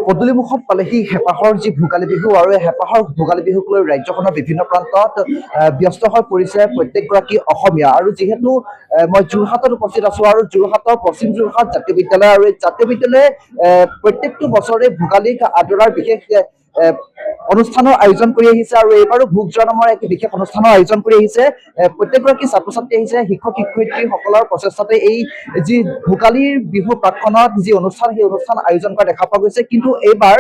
পদূলিমুখত পালেহি হেঁপাহৰ যি ভোগালী বিহু আৰু এই হেঁপাহৰ ভোগালী বিহুক লৈ ৰাজ্যখনৰ বিভিন্ন প্ৰান্তত ব্যস্ত হৈ পৰিছে প্ৰত্যেকগৰাকী অসমীয়া। আৰু যিহেতু মই যোৰহাটত উপস্থিত আছো আৰু যোৰহাটৰ পশ্চিম যোৰহাট জাতীয় বিদ্যালয়, আৰু এই জাতীয় বিদ্যালয়ে প্ৰত্যেকটো বছৰে ভোগালীক আদৰাৰ বিশেষ অনুষ্ঠানৰ আয়োজন কৰি আহিছে। আৰু এইবাৰো ভোগ যোৱা নামৰ এক বিশেষ অনুষ্ঠানৰ আয়োজন কৰি আহিছে। প্ৰত্যেকগৰাকী ছাত্ৰ ছাত্ৰী আহিছে, শিক্ষক শিক্ষয়িত্ৰীসকলৰ প্ৰচেষ্টাতে এই যি ভোগালীৰ বিহু প্ৰাক্ষণত যি অনুষ্ঠান, সেই অনুষ্ঠান আয়োজন কৰা দেখা পোৱা গৈছে। কিন্তু এইবাৰ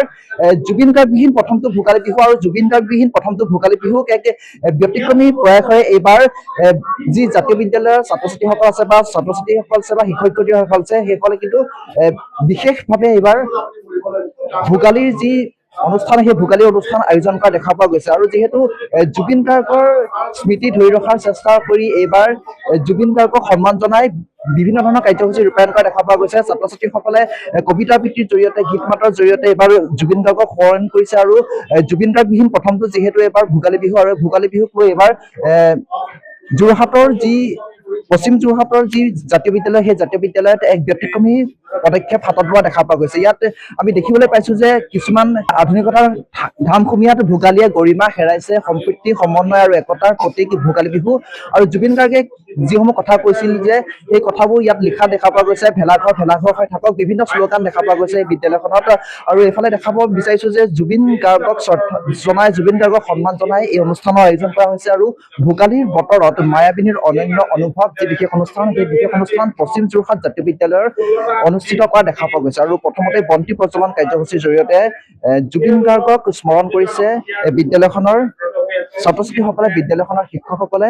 জুবিন গাৰ্গবিহীন প্ৰথমটো ভোগালী বিহু আৰু জুবিন গাৰ্গবিহীন প্ৰথমটো ভোগালী বিহুক এক ব্যতিক্ৰমী প্ৰয়াসেৰে এইবাৰ যি জাতীয় বিদ্যালয়ৰ ছাত্ৰ ছাত্ৰীসকল আছে বা ছাত্ৰ ছাত্ৰীসকল আছে বা শিক্ষক শিক্ষয়িত্ৰীসকল আছে, সেইসকলে কিন্তু বিশেষভাৱে এইবাৰ ভোগালীৰ যি অনুষ্ঠান, সেই ভোগালী অনুষ্ঠান আয়োজন কৰা দেখা পোৱা গৈছে। আৰু যিহেতু জুবিন গাৰ্গৰ স্মৃতি ধৰি ৰখাৰ চেষ্টা কৰি এইবাৰ জুবিন গাৰ্গক সন্মান জনাই বিভিন্ন ধৰণৰ কাৰ্যসূচী ৰূপায়ণ কৰা দেখা পোৱা গৈছে। ছাত্ৰ ছাত্ৰীসকলে কবিতা আবৃত্তিৰ জৰিয়তে, গীত মাতৰ জৰিয়তে এইবাৰ জুবিন গাৰ্গক সোঁৱৰণ কৰিছে। আৰু জুবিন গাৰ্গবিহীন প্ৰথমটো যিহেতু এইবাৰ ভোগালী বিহু, আৰু ভোগালী বিহুক লৈ এইবাৰ যোৰহাটৰ যি পশ্চিম যোৰহাটৰ যি জাতীয় বিদ্যালয়, সেই জাতীয় বিদ্যালয়ত এক ব্যতিক্ৰমী পদক্ষেপ হাতত লোৱা দেখা পোৱা গৈছে। ইয়াত আমি দেখিবলৈ পাইছো যে কিছুমান আধুনিকতাৰ ধামখুমীয়াত ভোগালীয়ে গৰিমা হেৰাইছে, সম্প্ৰীতি সমন্বয় আৰু একতাৰ প্ৰতীক ভোগালী বিহু। আৰু জুবিন গাৰ্গে যিসমূহ কথা কৈছিল যে সেই কথাবোৰ ইয়াত লিখা দেখা পোৱা গৈছে। ভেলাঘৰ ভেলাঘৰ হৈ থাকক, বিভিন্ন শ্লোগান দেখা পোৱা গৈছে এই বিদ্যালয়খনত। আৰু এইফালে দেখাব বিচাৰিছো যে জুবিন গাৰ্গক শ্ৰদ্ধা জনাই, জুবিন গাৰ্গক সন্মান জনাই এই অনুষ্ঠানৰ আয়োজন কৰা হৈছে। আৰু ভোগালীৰ বতৰত মায়াবিনীৰ অনন্য অনুভৱ যি বিশেষ অনুষ্ঠান, সেই বিশেষ অনুষ্ঠান পশ্চিম যোৰহাট জাতীয় বিদ্যালয়ৰ অনুষ্ঠিত কৰা দেখা পোৱা গৈছে। আৰু প্ৰথমতে বন্তি প্ৰজ্বলন কাৰ্যসূচীৰ জৰিয়তে জুবিন গাৰ্গক স্মৰণ কৰিছে বিদ্যালয়খনৰ ছাত্ৰ ছাত্ৰীসকলে, বিদ্যালয়খনৰ শিক্ষকসকলে।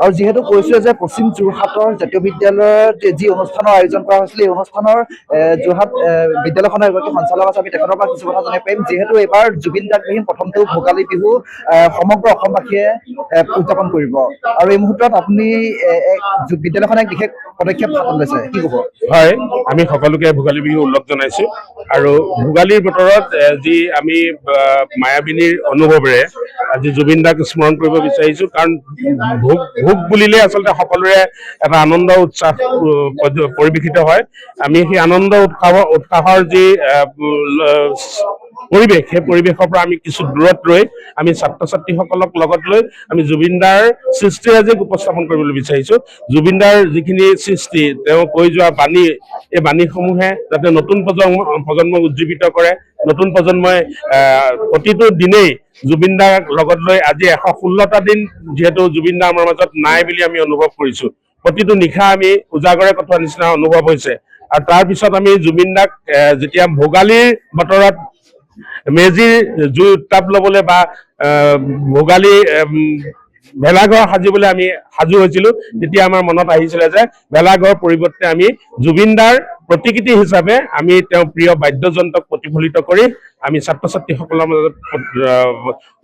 আৰু যিহেতু কৈছো যে পশ্চিম যোৰহাটৰ জাতীয় বিদ্যালয়ত যি অনুষ্ঠানৰ আয়োজন কৰা হৈছিল, এই অনুষ্ঠানৰ যোৰহাট বিদ্যালয়খনৰ এগৰাকী সঞ্চালক আছে, আমি তেখেতৰ পৰা কিছু কথা জানিব পাৰিম। যিহেতু এইবাৰ জুবিন গাৰ্গবিহীন প্ৰথমটো ভোগালী বিহু সমগ্ৰ অসমবাসীয়ে উদযাপন কৰিব, আৰু এই মুহূৰ্তত আপুনি বিদ্যালয়খনে এক বিশেষ পদক্ষেপ হাতত লৈছে, কি ক'ব? হয়, আমি সকলোকে ভোগালী বিহু উল্লেখ জনাইছো। আৰু ভোগালীৰ বতৰত যি আমি মায়াবিনীৰ অনুভৱেৰে আজি জুবিন দাক স্মৰণ কৰিব বিচাৰিছো। কাৰণ ভোগ বুলিলে আচলতে সকলোৰে এটা আনন্দ উৎসাহ পৰিৱেশিত হয়। আমি সেই আনন্দ উৎসাহৰ যি পৰিৱেশ, সেই পৰিৱেশৰ পৰা আমি কিছু দূৰত ৰৈ আমি ছাত্ৰ ছাত্ৰীসকলক লগত লৈ আমি জুবিন দাৰ সৃষ্টিৰাজিক উপস্থাপন কৰিবলৈ বিচাৰিছো। জুবিন দাৰ যিখিনি সৃষ্টি, তেওঁ কৈ যোৱা বাণী, এই বাণীসমূহে যাতে নতুন প্ৰজন্মক উজ্জীৱিত কৰে। নতুন প্ৰজন্মই প্ৰতিটো দিনেই জুবিন দাক লগত লৈ আজি 116টা দিন যিহেতু জুবিন দা আমাৰ মাজত নাই বুলি আমি অনুভৱ কৰিছো। প্ৰতিটো নিশা আমি উজাগৰে কটোৱা নিচিনা অনুভৱ হৈছে। আৰু তাৰ পিছত আমি জুবিন দাক যেতিয়া ভোগালীৰ বতৰত মেজিৰ জুই উত্তাপ লবলৈ বা ভোগালী ভেলাঘৰ সাজিবলৈ আমি সাজু হৈছিলো, তেতিয়া আমাৰ মনত আহিছিলে যে ভেলাঘৰ পৰিৱৰ্তে আমি জুবিন দাৰ প্ৰতিকৃতি হিচাপে আমি তেওঁৰ প্ৰিয় বাদ্যযন্ত্ৰক প্ৰতিফলিত কৰি আমি ছাত্ৰ ছাত্ৰীসকলৰ মাজত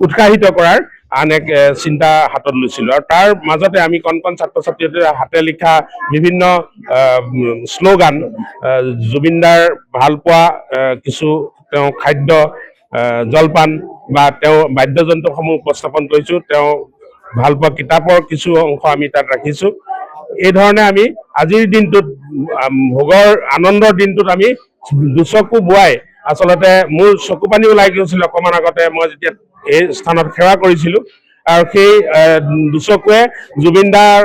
উৎসাহিত কৰাৰ আন এক চিন্তা হাতত লৈছিলো। আৰু তাৰ মাজতে আমি কণ কণ ছাত্ৰ ছাত্ৰীৰ হাতে লিখা বিভিন্ন শ্লোগান, জুবিন দাৰ ভাল পোৱা কিছু তেওঁ খাদ্য, জলপান বা তেওঁ বাদ্যযন্ত্ৰসমূহ উপস্থাপন কৰিছো। তেওঁ ভাল পোৱা কিতাপৰ কিছু অংশ আমি তাত ৰাখিছো। এই ধৰণে আমি আজিৰ দিনটোত, ভোগৰ আনন্দৰ দিনটোত আমি দুচকু বোৱাই, আচলতে মোৰ চকু পানী ওলাই গৈছিল অকমান আগতে মই যেতিয়া এই স্থানত সেৱা কৰিছিলো। আৰু সেই দুচকুৱে জুবিন দাৰ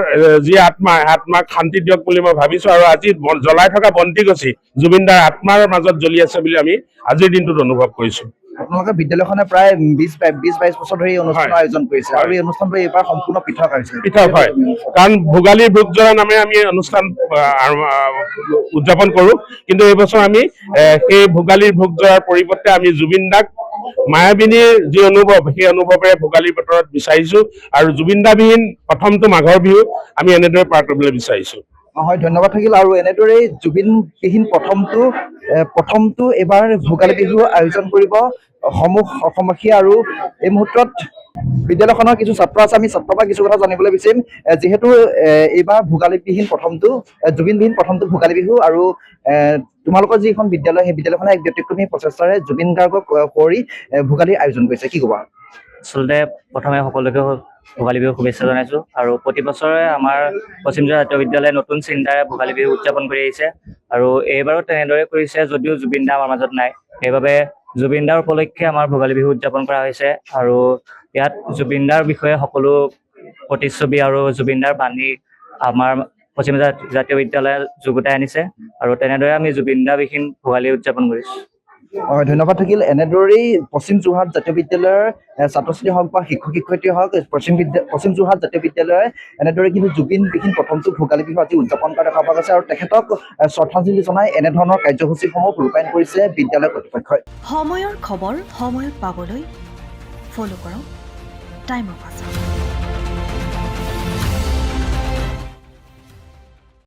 যি আত্মাক শান্তি দিয়ক বুলি মই ভাবিছো। আৰু আজি জ্বলাই থকা বন্তি গছি জুবিন দাৰ আত্মাৰ মাজত জ্বলি আছে বুলি আমি আজিৰ দিনটোত অনুভৱ কৰিছো। আপোনালোকৰ বিদ্যালয়খনে প্ৰায় 20-22 বছৰ ধৰি এই অনুষ্ঠানৰ আয়োজন কৰিছে, আৰু এই অনুষ্ঠানটো এইবাৰ সম্পূৰ্ণ পৃথক হৈছে। পৃথক হয়, কাৰণ ভোগালীৰ ভোগ জৰা নামেৰে আমি অনুষ্ঠান উদযাপন কৰো। কিন্তু এইবছৰ আমি সেই ভোগালীৰ ভোগ জৰাৰ পৰিৱৰ্তে আমি জুবিন দাক মায়াবিনীৰ যি অনুভৱ, সেই অনুভৱেৰে ভোগালীৰ বতৰত বিচাৰিছো। আৰু জুবিন দাবিহীন প্ৰথমটো মাঘৰ বিহু আমি এনেদৰে পাৰ কৰিবলৈ বিচাৰিছো। হয়, ধন্যবাদ থাকিল। আৰু এনেদৰেই জুবিনবিহীন প্ৰথমটো এইবাৰ ভোগালী বিহু আয়োজন কৰিব অসমবাসীয়ে। আৰু এই মুহূৰ্তত বিদ্যালয়খনৰ কিছু ছাত্ৰ আছে, আমি ছাত্ৰৰ পৰা কিছু কথা জানিবলৈ বিচাৰিম। যিহেতু এইবাৰ ভোগালীবিহীন প্ৰথমটো, জুবিনবিহীন প্ৰথমটো ভোগালী বিহু, আৰু তোমালোকৰ যিখন বিদ্যালয়, সেই বিদ্যালয়খনে এক ব্যতিক্ৰমী প্ৰচেষ্টাৰে জুবিন গাৰ্গক কৰি ভোগালীৰ আয়োজন কৰিছে, কি ক'বা? আচলতে প্ৰথমে সকলোকে ভোগালী বিহুৰ শুভেচ্ছা জনাইছোঁ। আৰু প্ৰতি বছৰে আমাৰ পশ্চিম জিলা জাতীয় বিদ্যালয়ে নতুন চিন্তাৰে ভোগালী বিহু উদযাপন কৰি আহিছে আৰু এইবাৰো তেনেদৰে কৰিছে, যদিও জুবিন দা আমাৰ মাজত নাই, সেইবাবে জুবিন দাৰ উপলক্ষে আমাৰ ভোগালী বিহু উদযাপন কৰা হৈছে। আৰু ইয়াত জুবিন দাৰ বিষয়ে সকলো প্ৰতিচ্ছবি আৰু জুবিন দাৰ বাণী আমাৰ পশ্চিম জিলা জাতীয় বিদ্যালয়ে যুগুতাই আনিছে আৰু তেনেদৰে আমি জুবিন দা বিহীন ভোগালী উদযাপন কৰিছোঁ। ধন্যবাদ থাকিল। এনেদৰেই পশ্চিম যোৰহাট জাতীয় বিদ্যালয়ৰ ছাত্ৰ ছাত্ৰী হওক বা শিক্ষক শিক্ষয়িত্ৰী হওক, পশ্চিম যোৰহাট জাতীয় বিদ্যালয়ে এনেদৰে কিন্তু জুবিনবিহীন প্ৰথমটো ভোগালী বিহু আজি উদযাপন কৰা দেখা পোৱা গৈছে আৰু তেখেতক শ্ৰদ্ধাঞ্জলি জনাই এনেধৰণৰ কাৰ্যসূচীসমূহ ৰূপায়ণ কৰিছে বিদ্যালয় কৰ্তৃপক্ষই। সময়ৰ খবৰ সময়ত পাবলৈ ফ'ল' কৰক টাইম অফ আছাম।